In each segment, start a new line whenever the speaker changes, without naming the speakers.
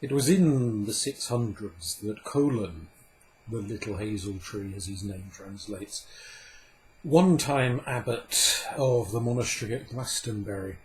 It was in the 600s that Collen, the little hazel tree as his name translates, one time abbot of the monastery at Glastonbury,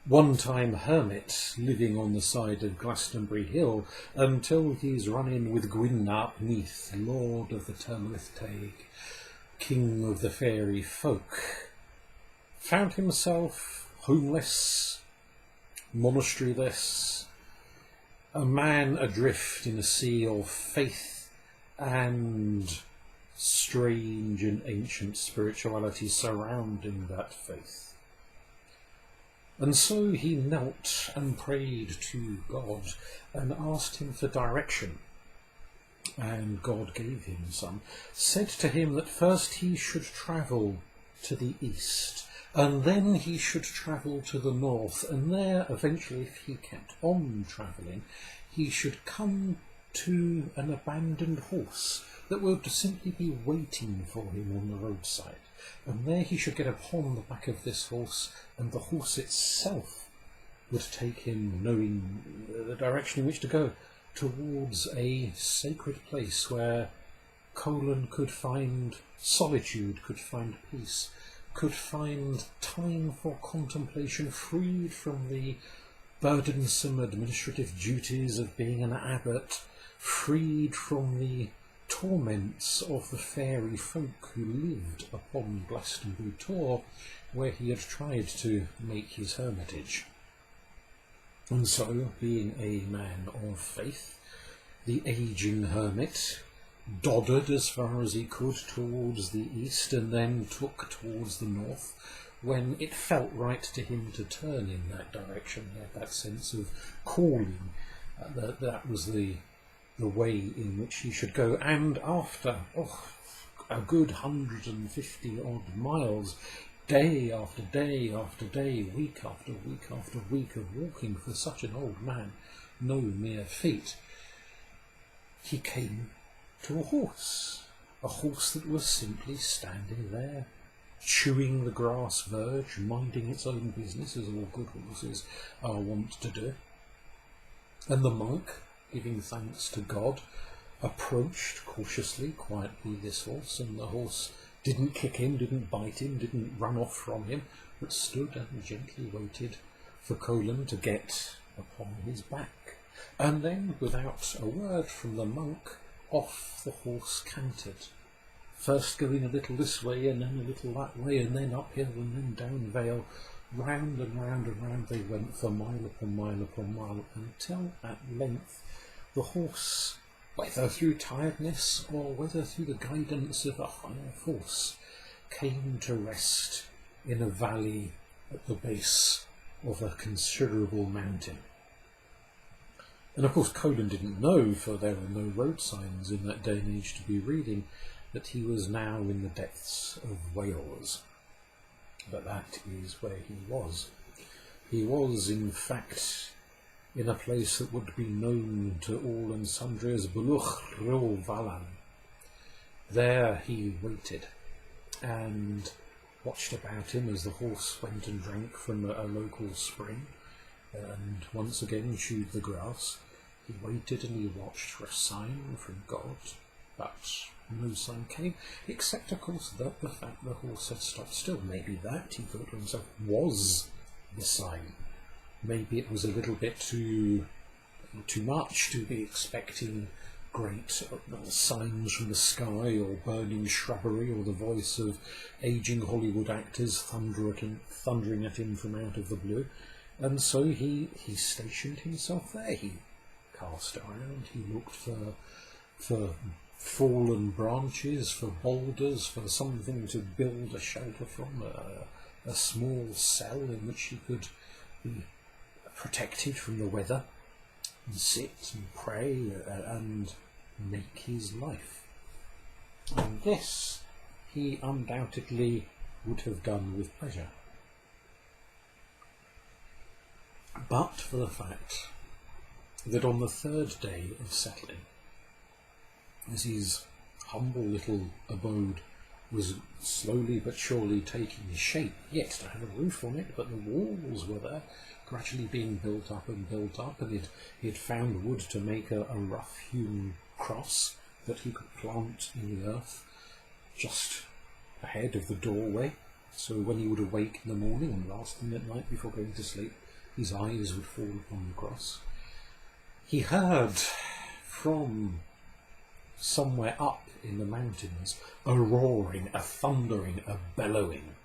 one time hermit living on the side of Glastonbury Hill until he's run in with Gwyn ap Neath, lord of the Tyrmlith Teg, king of the fairy folk, found himself homeless, monastaryless, a man adrift in a sea of faith and strange and ancient spirituality surrounding that faith. And so he knelt and prayed to God and asked him for direction. And God gave him some, said to him that first he should travel to the east, and then he should travel to the north, and there eventually, if he kept on travelling, he should come to an abandoned horse that would simply be waiting for him on the roadside. And there he should get upon the back of this horse, and the horse itself would take him, knowing the direction in which to go, towards a sacred place where Collen could find solitude, could find peace, could find time for contemplation, freed from the burdensome administrative duties of being an abbot, freed from the torments of the fairy folk who lived upon Glastonbury Tor, where he had tried to make his hermitage. And so, being a man of faith, the ageing hermit doddered as far as he could towards the east and then took towards the north when it felt right to him to turn in that direction. He had that sense of calling, that was the way in which he should go. And after a good 150 odd miles, day after day after day, week after week after week of walking for such an old man, no mere feat, he came to a horse that was simply standing there, chewing the grass verge, minding its own business, as all good horses are wont to do. And the monk, giving thanks to God, approached cautiously, quietly this horse, and the horse didn't kick him, didn't bite him, didn't run off from him, but stood and gently waited for Collen to get upon his back. And then, without a word from the monk, off the horse cantered, first going a little this way and then a little that way, and then uphill and then down vale, round and round and round they went for mile upon mile upon mile, until at length the horse, whether through tiredness or whether through the guidance of a higher force, came to rest in a valley at the base of a considerable mountain. And of course Collen didn't know, for there were no road signs in that day and age to be reading, that he was now in the depths of Wales. But that is where he was. He was, in fact, in a place that would be known to all and sundry as Bwlch Rhiwfelen. There he waited and watched about him as the horse went and drank from a local spring, and once again chewed the grass. He waited and he watched for a sign from God, but no sign came, except of course that the fact the horse had stopped still. Maybe that, he thought to himself, was the sign. Maybe it was a little bit too much to be expecting great signs from the sky, or burning shrubbery, or the voice of aging Hollywood actors thundering at him from out of the blue. And so he stationed himself there. He cast around, he looked for fallen branches, for boulders, for something to build a shelter from, a small cell in which he could be protected from the weather, and sit and pray and make his life. And this he undoubtedly would have done with pleasure, but for the fact that on the third day of settling, as his humble little abode was slowly but surely taking shape, yet to have a roof on it, but the walls were there, gradually being built up, and he'd found wood to make a rough-hewn cross that he could plant in the earth just ahead of the doorway, so when he would awake in the morning and last thing at night before going to sleep, his eyes would fall upon the cross. He heard from somewhere up in the mountains a roaring, a thundering, a bellowing.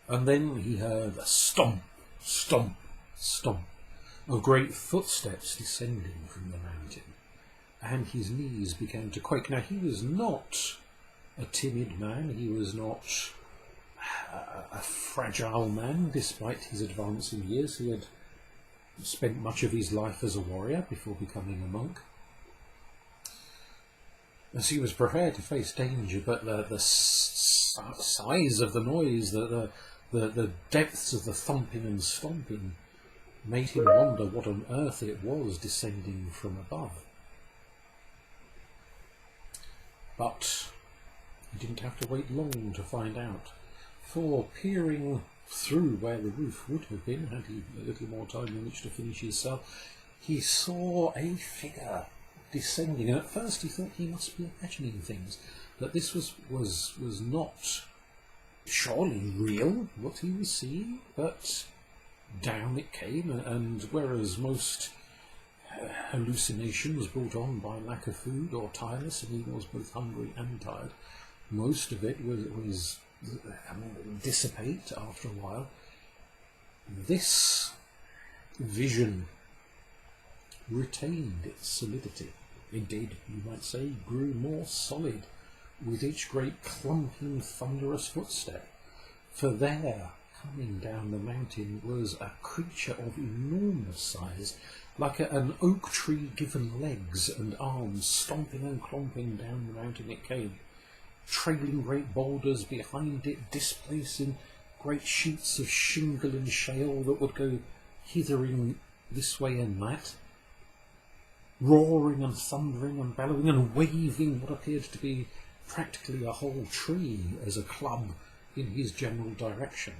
And then he heard a stomp, stomp, stomp of great footsteps descending from the mountain, and his knees began to quake. Now, he was not a timid man, he was not a fragile man, despite his advancing years. He had spent much of his life as a warrior before becoming a monk. As he was prepared to face danger, but the size of the noise, the depths of the thumping and stomping made him wonder what on earth it was descending from above. But he didn't have to wait long to find out, for peering through where the roof would have been, had he a little more time in which to finish his cell, he saw a figure descending, and at first he thought he must be imagining things, that this was not surely real, what he was seeing, but down it came, and whereas most hallucination was brought on by lack of food or tiredness, and he was both hungry and tired, most of it was dissipate after a while. This vision retained its solidity. Indeed, you might say, grew more solid with each great clumping, thunderous footstep. For there, coming down the mountain, was a creature of enormous size, like an oak tree given legs and arms, stomping and clomping down the mountain it came, trailing great boulders behind it, displacing great sheets of shingle and shale that would go hithering this way and that, roaring and thundering and bellowing and waving what appeared to be practically a whole tree as a club in his general direction.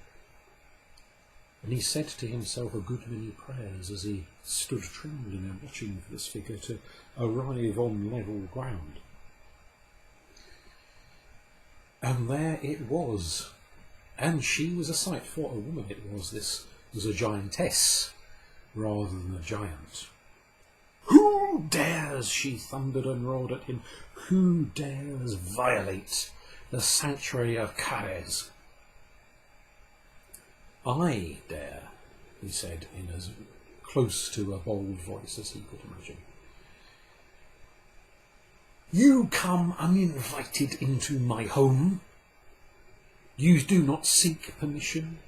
And he said to himself a good many prayers as he stood trembling and watching for this figure to arrive on level ground. And there it was, and she was a sight for a woman it was. This was a giantess rather than a giant. "Who dares," she thundered and roared at him, "who dares violate the sanctuary of Cares?" "I dare," he said in as close to a bold voice as he could imagine. "You come uninvited into my home. You do not seek permission.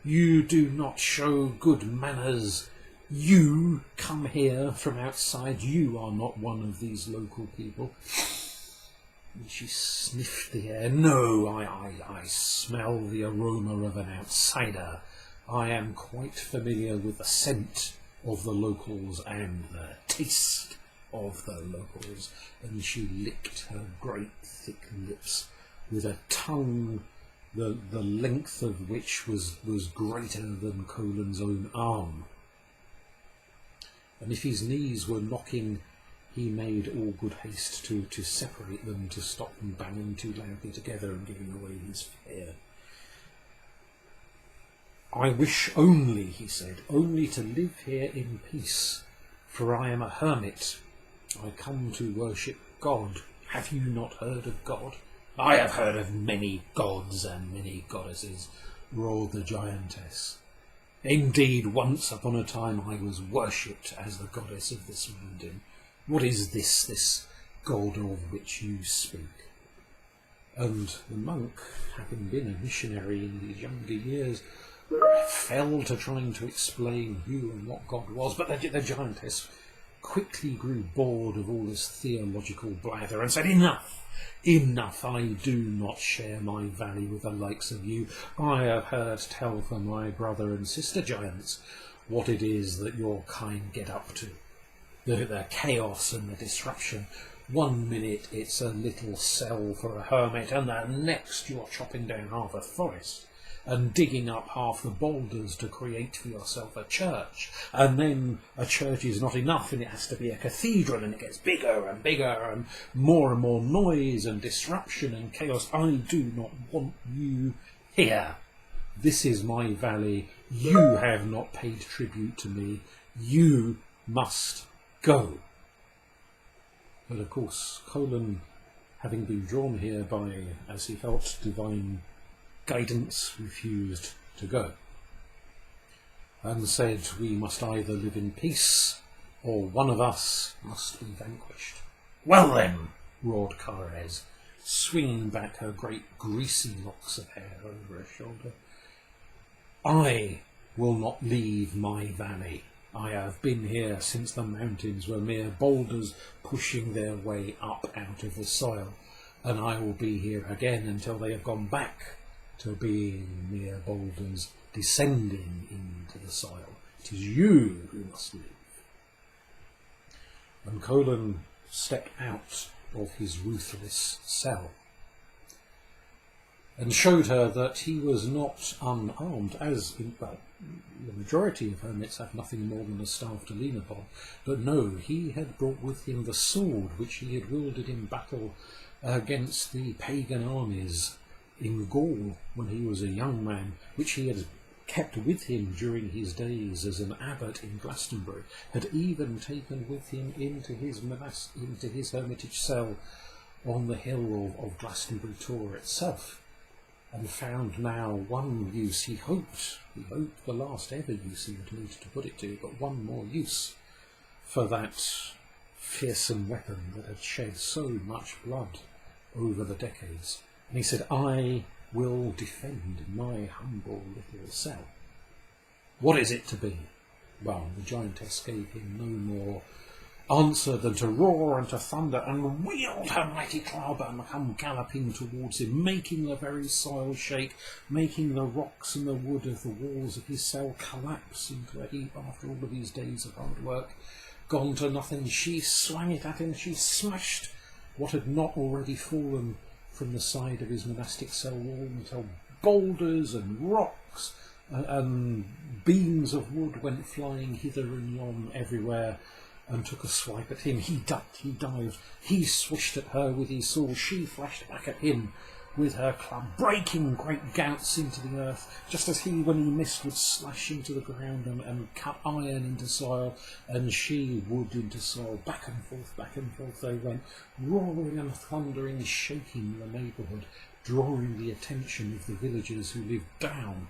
You do not show good manners. You come here from outside. You are not one of these local people." And she sniffed the air. "No, I smell the aroma of an outsider. I am quite familiar with the scent of the locals and the taste of the locals." And she licked her great thick lips with a tongue the length of which was greater than Collen's own arm. And if his knees were knocking, he made all good haste to separate them, to stop them banging too loudly together and giving away his fare. "I wish only," he said, "only to live here in peace, for I am a hermit. I come to worship God. Have you not heard of God?" "I have heard of many gods and many goddesses," roared the giantess. "Indeed, once upon a time I was worshipped as the goddess of this mountain. What is this god of which you speak?" And the monk, having been a missionary in his younger years, fell to trying to explain who and what God was, but the giantess quickly grew bored of all this theological blather and said, Enough, I do not share my valley with the likes of you. I have heard tell from my brother and sister giants what it is that your kind get up to, the chaos and the disruption. 1 minute it's a little cell for a hermit, and the next you're chopping down half a forest and digging up half the boulders to create for yourself a church. And then a church is not enough, and it has to be a cathedral, and it gets bigger and bigger, and more noise and disruption and chaos. I do not want you here. This is my valley. You have not paid tribute to me. You must go. But of course, Collen, having been drawn here by, as he felt, divine guidance, refused to go, and said, we must either live in peace, or one of us must be vanquished. Well then, roared Kares, swinging back her great greasy locks of hair over her shoulder, I will not leave my valley. I have been here since the mountains were mere boulders pushing their way up out of the soil, and I will be here again until they have gone back to being mere boulders descending into the soil. It is you who must live. And Collen stepped out of his ruthless cell and showed her that he was not unarmed, as well, the majority of hermits have nothing more than a staff to lean upon. But no, he had brought with him the sword which he had wielded in battle against the pagan armies in Gaul when he was a young man, which he had kept with him during his days as an abbot in Glastonbury, had even taken with him into his hermitage cell on the hill of Glastonbury Tor itself, and found now one use. He hoped the last ever use he would need to put it to, but one more use for that fearsome weapon that had shed so much blood over the decades. And he said, I will defend my humble little cell. What is it to be? Well, the giantess gave him no more answer than to roar and to thunder and wield her mighty club and come galloping towards him, making the very soil shake, making the rocks and the wood of the walls of his cell collapse into a heap after all of these days of hard work. Gone to nothing, she swung it at him, she smashed what had not already fallen from the side of his monastic cell wall until boulders and rocks and beams of wood went flying hither and yon everywhere and took a swipe at him. He ducked, he dived, he swished at her with his sword, she flashed back at him with her club, breaking great gouts into the earth, just as he, when he missed, would slash into the ground and cut iron into soil, and she wood into soil. Back and forth they went, roaring and thundering, shaking the neighbourhood, drawing the attention of the villagers who lived down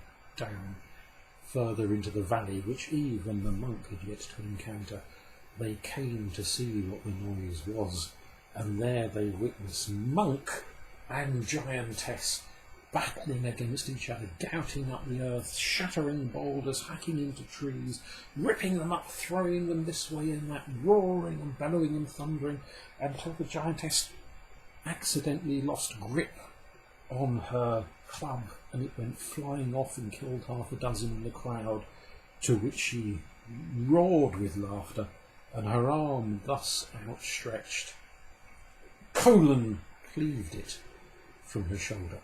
further into the valley, which even the monk had yet to encounter. They came to see what the noise was, and there they witnessed monk and giantess battling against each other, gouting up the earth, shattering boulders, hacking into trees, ripping them up, throwing them this way and that, roaring and bellowing and thundering, until the giantess accidentally lost grip on her club, and it went flying off and killed half a dozen in the crowd, to which she roared with laughter, and her arm thus outstretched, Collen cleaved it from her shoulder.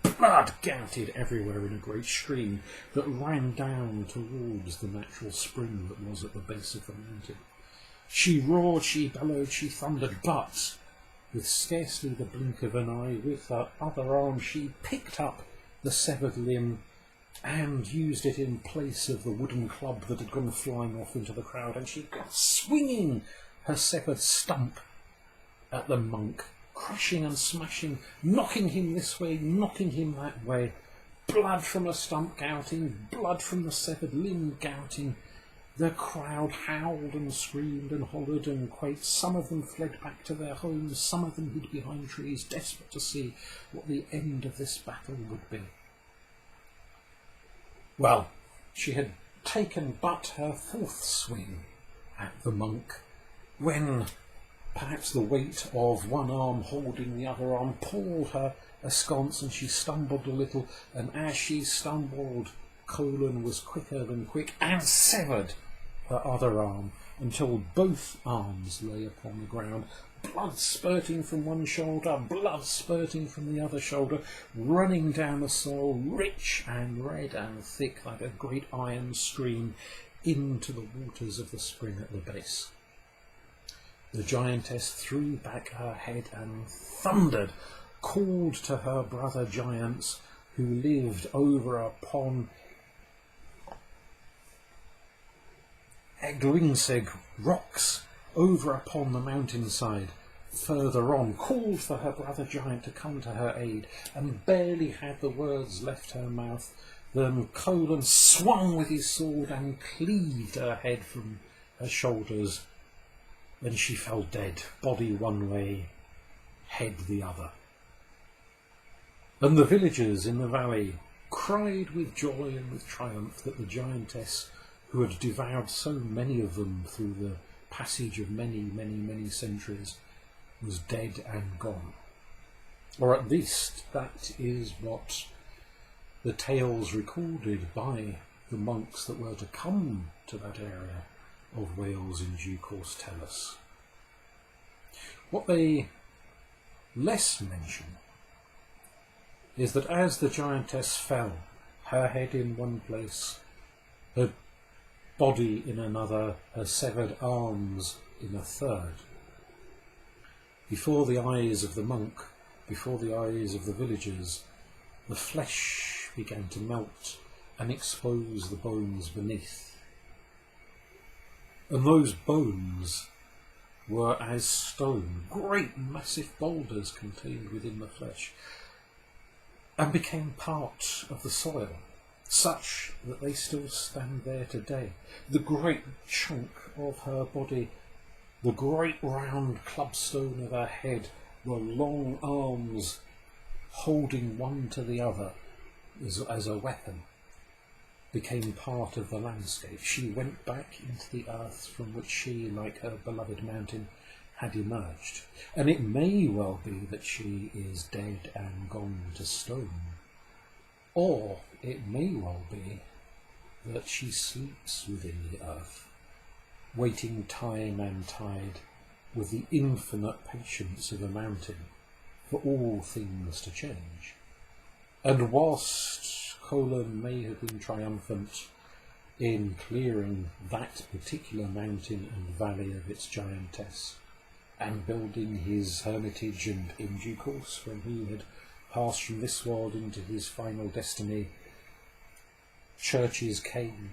Blood gouted everywhere in a great stream that ran down towards the natural spring that was at the base of the mountain. She roared, she bellowed, she thundered, but with scarcely the blink of an eye, with her other arm she picked up the severed limb and used it in place of the wooden club that had gone flying off into the crowd, and she got swinging her severed stump at the monk, crushing and smashing, knocking him this way, knocking him that way, blood from a stump gouting, blood from the severed limb gouting. The crowd howled and screamed and hollered and quaked. Some of them fled back to their homes, some of them hid behind trees, desperate to see what the end of this battle would be. Well, she had taken but her fourth swing at the monk, when perhaps the weight of one arm holding the other arm pulled her askance, and she stumbled a little, and as she stumbled, Collen was quicker than quick and severed her other arm until both arms lay upon the ground, blood spurting from one shoulder, blood spurting from the other shoulder, running down the soil, rich and red and thick like a great iron stream, into the waters of the spring at the base. The giantess threw back her head and thundered, called to her brother giants who lived over upon Eglingseg rocks, over upon the mountainside. Further on, called for her brother giant to come to her aid, and barely had the words left her mouth than Collen swung with his sword and cleaved her head from her shoulders. Then she fell dead, body one way, head the other. And the villagers in the valley cried with joy and with triumph that the giantess, who had devoured so many of them through the passage of many, many, many centuries, was dead and gone. Or at least that is what the tales recorded by the monks that were to come to that area of Wales in due course tell us. What they less mention is that as the giantess fell, her head in one place, her body in another, her severed arms in a third, before the eyes of the monk, before the eyes of the villagers, the flesh began to melt and expose the bones beneath. And those bones were as stone, great massive boulders contained within the flesh, and became part of the soil, such that they still stand there today. The great chunk of her body, the great round clubstone of her head, the long arms holding one to the other as a weapon, became part of the landscape. She went back into the earth from which she, like her beloved mountain, had emerged. And it may well be that she is dead and gone to stone. Or it may well be that she sleeps within the earth, waiting time and tide with the infinite patience of a mountain for all things to change. And whilst Collen may have been triumphant in clearing that particular mountain and valley of its giantess, and building his hermitage, and in due course, when he had passed from this world into his final destiny, churches came,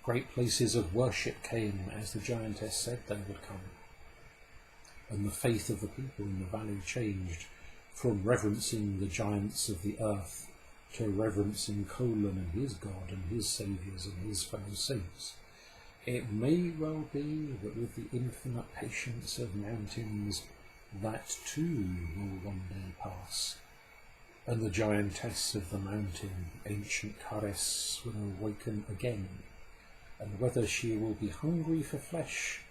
great places of worship came, as the giantess said they would come. And the faith of the people in the valley changed from reverencing the giants of the earth to reverencing Collen and his God and his saviours and his fellow saints. It may well be that with the infinite patience of mountains, that too will one day pass, and the giantess of the mountain, ancient Caress, will awaken again, and whether she will be hungry for flesh,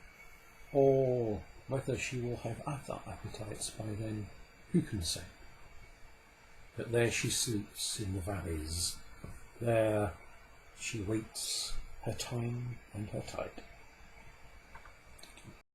or whether she will have other appetites by then, who can say? But there she sleeps in the valleys, there she waits her time and her tide.